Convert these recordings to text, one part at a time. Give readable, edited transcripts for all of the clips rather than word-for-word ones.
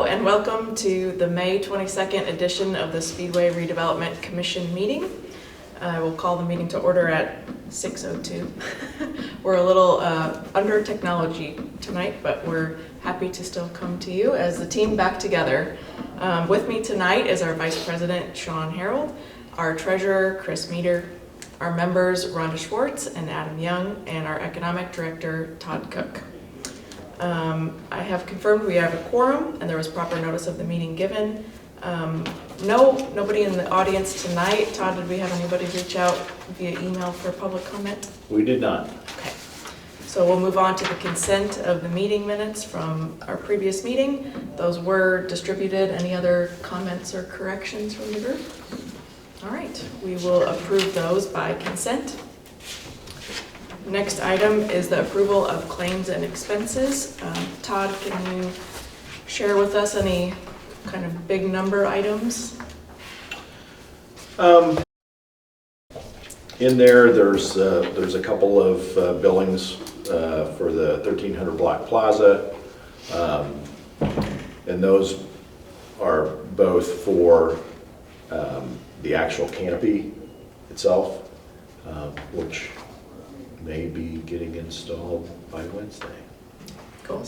and welcome to the May 22nd edition of the Speedway Redevelopment Commission meeting. I will call the meeting to order at 6:02. We're a little under technology tonight, but we're happy to still come to you as the team back together. With me tonight is our Vice President, Sean Harold, our Treasurer, Chris Meter, our members, Rhonda Schwartz and Adam Young, and our Economic Director, Todd Cook. I have confirmed we have a quorum and there was proper notice of the meeting given. Nobody in the audience tonight. Todd, did we have anybody reach out via email for public comment? We did not. Okay. So we'll move on to the consent of the meeting minutes from our previous meeting. Those were distributed. Any other comments or corrections from the group? All right, we will approve those by consent. Next item is the approval of claims and expenses. Todd, can you share with us any kind of big number items? In there's a couple of billings for the 1300 block plaza, and those are both for the actual canopy itself, which may be getting installed by Wednesday. Cool.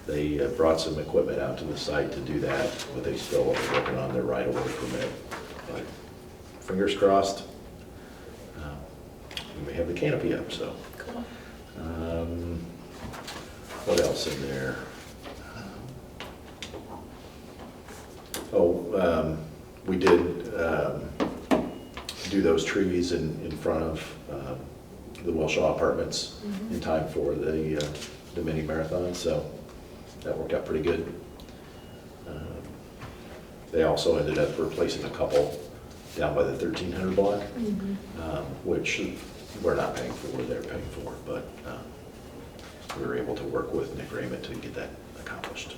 They brought some equipment out to the site to do that, but they still are working on their right-of-way permit. But fingers crossed, we may have the canopy up. So, cool. What else in there? We did do those trees in front of the Wellshaw Apartments in time for the mini marathon, so that worked out pretty good. They also ended up replacing a couple down by the 1300 block, which we're not paying for, they're paying for, but we were able to work with an agreement to get that accomplished.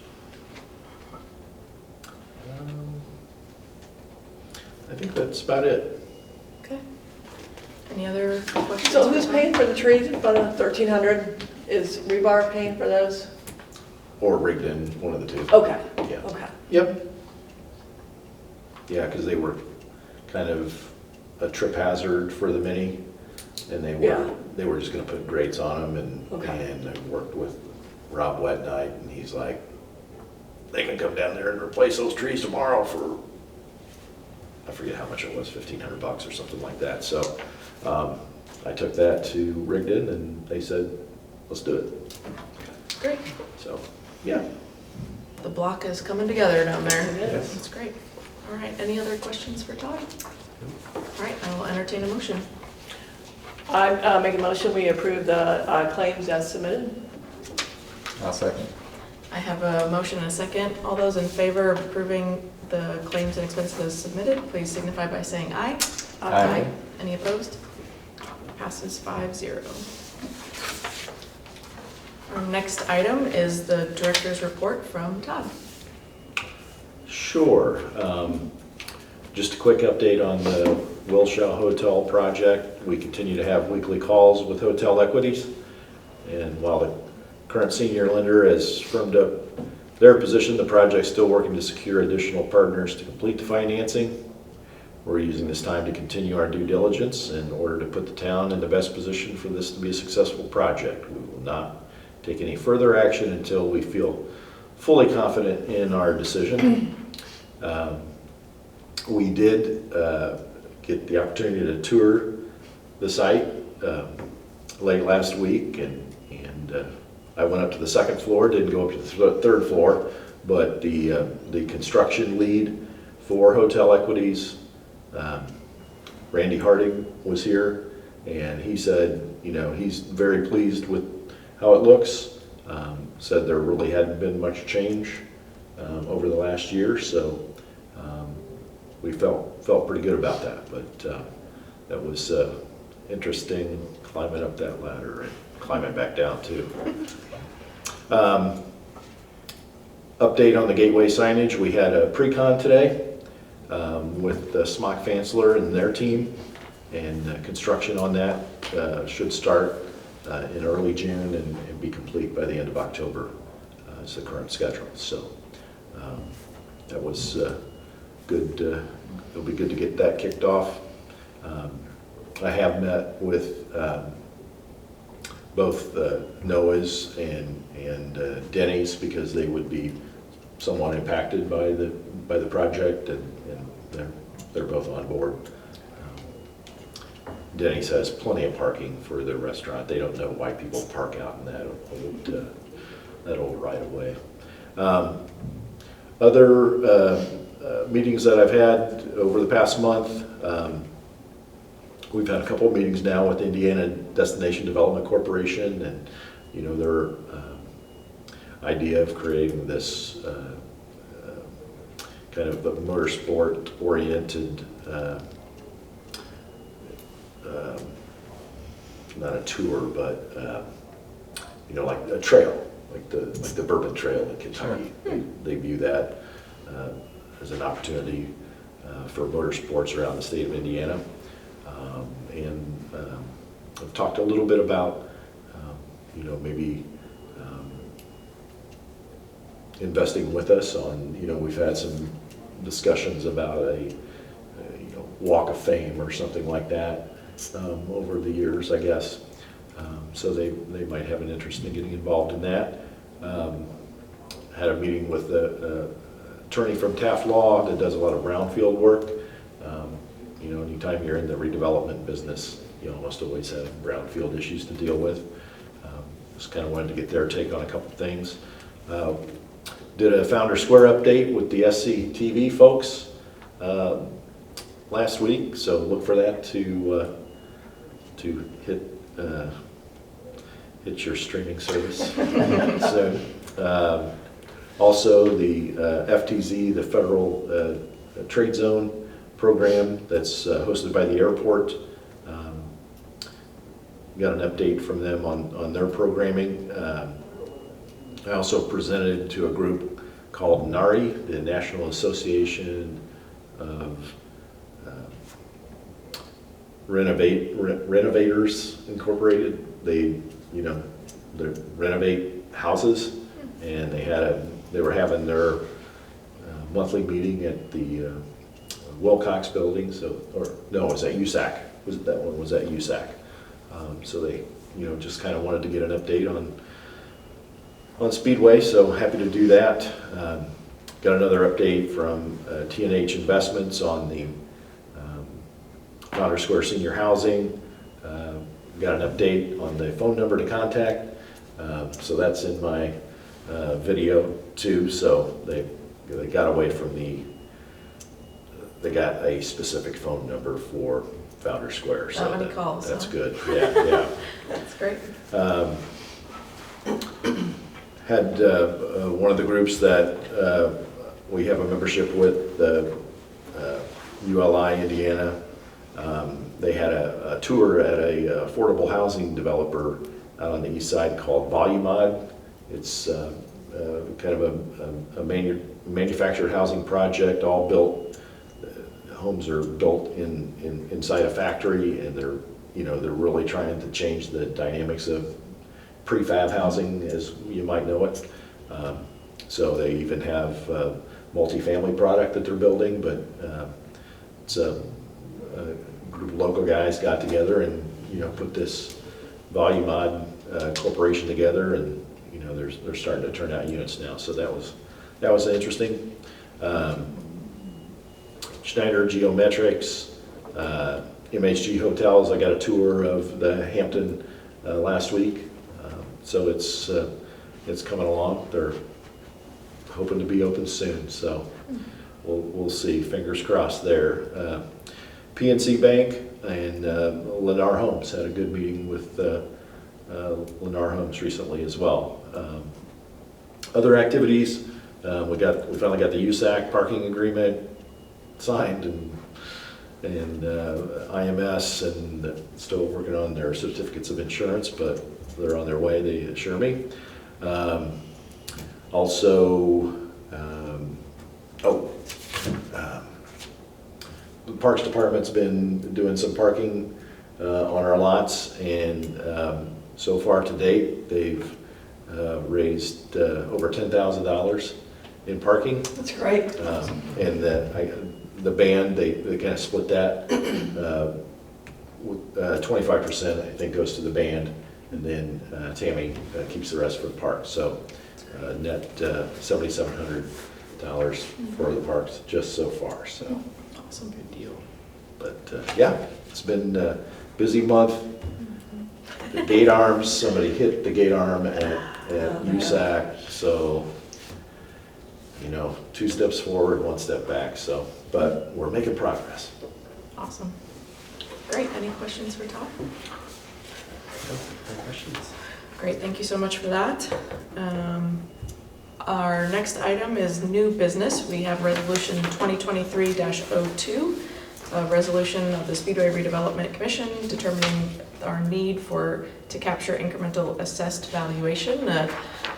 I think that's about it. Okay. Any other questions? So who's paying for the trees in front of 1300? Is Rebar paying for those? Or Rigdon, one of the two. Okay. Yeah. Okay. Yep. Yeah, because they were kind of a trip hazard for the mini, and they were just going to put grates on them, and I worked with Rob Wetnight, and he's like, they can come down there and replace those trees tomorrow for, I forget how much it was, $1,500 or something like that. So I took that to Rigdon, and they said, let's do it. Great. So, yeah. The block is coming together down there. Yes. That's great. All right, any other questions for Todd? All right, I will entertain a motion. I make a motion, we approve the claims as submitted. I'll second. I have a motion and a second. All those in favor of approving the claims and expenses as submitted, please signify by saying aye. Aye. Any opposed? Passes 5-0. Our next item is the director's report from Todd. Sure. Just a quick update on the Wellshaw Hotel project. We continue to have weekly calls with Hotel Equities, and while the current senior lender has firmed up their position, the project's still working to secure additional partners to complete the financing. We're using this time to continue our due diligence in order to put the town in the best position for this to be a successful project. We will not take any further action until we feel fully confident in our decision. We did get the opportunity to tour the site late last week, and I went up to the second floor, didn't go up to the third floor, but the construction lead for Hotel Equities, Randy Harding, was here, and he said, he's very pleased with how it looks. Said there really hadn't been much change over the last year, so we felt pretty good about that. But that was interesting, climbing up that ladder and climbing back down too. Update on the gateway signage. We had a pre-con today with Smock Fansler and their team, and construction on that should start in early June and be complete by the end of October. Is the current schedule. So That was good. It'll be good to get that kicked off. I have met with both Noah's and Denny's because they would be somewhat impacted by the project, and they're both on board. Denny's has plenty of parking for their restaurant. They don't know why people park out in that old right of way. Other meetings that I've had over the past month, we've had a couple of meetings now with Indiana Destination Development Corporation, and their idea of creating this kind of a motorsport-oriented, not a tour, but like a trail, like the Bourbon Trail in Kentucky. Sure. They view that as an opportunity for motorsports around the state of Indiana. I've talked a little bit about, maybe investing with us on, we've had some discussions about a walk of fame or something like that over the years, I guess. So they might have an interest in getting involved in that. Had a meeting with the attorney from Taft Law that does a lot of brownfield work. Anytime you're in the redevelopment business, you almost always have brownfield issues to deal with. Just kind of wanted to get their take on a couple things. Did a Founder Square update with the SCTV folks last week, so look for that to hit your streaming service soon. Also, the FTZ, the Federal Trade Zone program that's hosted by the airport. Got an update from them on their programming. I also presented to a group called NARI, the National Association of Renovators Incorporated. They renovate houses, and they were having their monthly meeting at the Wilcox building. It was at USAC. That one was at USAC. So they, just kind of wanted to get an update on Speedway. So happy to do that. Got another update from T&H Investments on the Founder Square Senior Housing. Got an update on the phone number to contact. So that's in my video too. So they got away from they got a specific phone number for Founder Square. So Not many calls. That's huh? good. Yeah. That's great. Had one of the groups that we have a membership with, ULI Indiana. They had a tour at a affordable housing developer out on the east side called Volumod. It's kind of a manufactured housing project, all built. Homes are built inside a factory, and they're really trying to change the dynamics of prefab housing, as you might know it. So they even have multifamily product that they're building, but it's a group of local guys got together and put this Volumod corporation together, and they're starting to turn out units now. So that was interesting. Schneider Geometrics, MHG Hotels. I got a tour of the Hampton last week, so it's coming along. They're hoping to be open soon, so we'll see. Fingers crossed there. PNC Bank and Lennar Homes had a good meeting with Lennar Homes recently as well. Other activities, we finally got the USAC parking agreement signed, and IMS, and still working on their certificates of insurance, but they're on their way, they assure me. The Parks Department's been doing some parking on our lots, and so far to date, they've raised over $10,000 in parking. That's great. And the band, they kind of split that. 25% I think goes to the band, and then Tammy keeps the rest for the park. So net $7,700 for the parks just so far. So Awesome. good deal. But yeah, it's been a busy month. The gate arms, somebody hit the gate arm at USAC, so, you know, 2 steps forward, 1 step back, so, but we're making progress. Awesome. Great. Any questions for Todd? No questions? Great, thank you so much for that. Our next item is new business. We have resolution 2023-02, a resolution of the Speedway Redevelopment Commission determining our need to capture incremental assessed valuation. A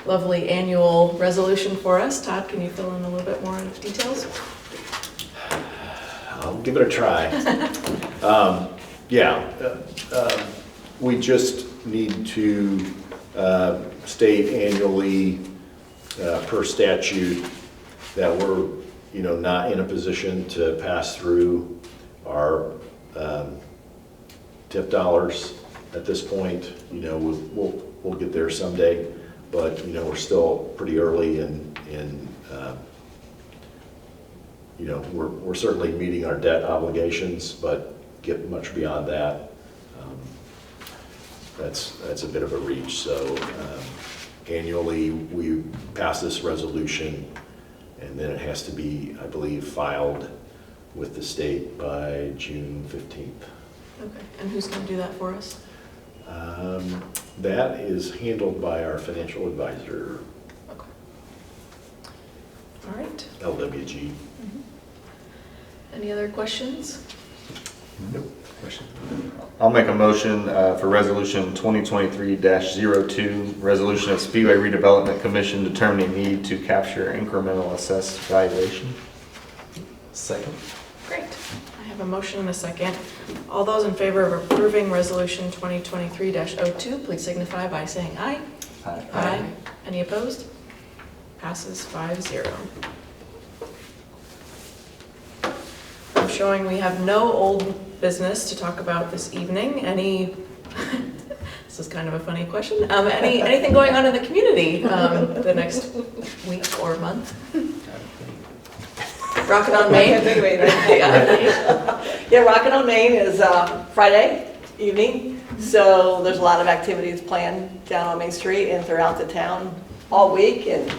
lovely annual resolution for us. Todd, can you fill in a little bit more of the details? I'll give it a try. We just need to state annually per statute that we're, you know, not in a position to pass through our tip dollars at this point. You know, we'll get there someday, but you know, we're still pretty early in you know, we're certainly meeting our debt obligations, but get much beyond that. That's a bit of a reach. So annually we pass this resolution, and then it has to be, I believe, filed with the state by June 15th. Okay, and who's going to do that for us? That is handled by our financial advisor, Okay. All right. LWG. Any other questions? Nope. Question? I'll make a motion for resolution 2023-02, resolution of Speedway Redevelopment Commission determining need to capture incremental assessed valuation. Second? Great. I have a motion and a second. All those in favor of approving resolution 2023-02, please signify by saying aye. Aye. Any opposed? Passes 5-0. I'm showing we have no old business to talk about this evening. This is kind of a funny question. Anything going on in the community the next week or month? Rockin' on Main? Yeah, Rockin' on Main is Friday evening, so there's a lot of activities planned down on Main Street and throughout the town all week, and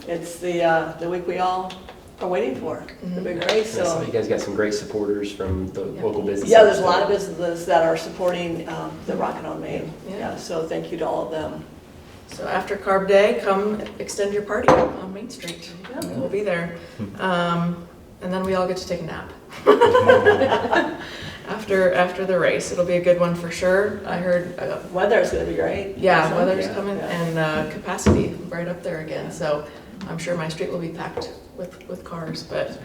it's the week we all are waiting for, the big race. So So you guys got some great supporters from the local businesses. yeah, there's a lot of businesses that are supporting the Rockin' on Main. Yeah. Yeah, so thank you to all of them. So after Carb Day, come extend your party on Main Street. We'll be there. And then we all get to take a nap. After the race. It'll be a good one for sure. I heard, Weather's gonna be great. yeah, So, weather's yeah, coming yeah. and capacity right up there again. So I'm sure my street will be packed with cars, but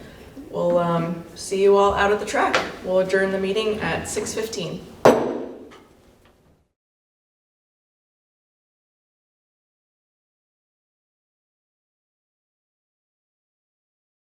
we'll see you all out at the track. We'll adjourn the meeting at 6:15.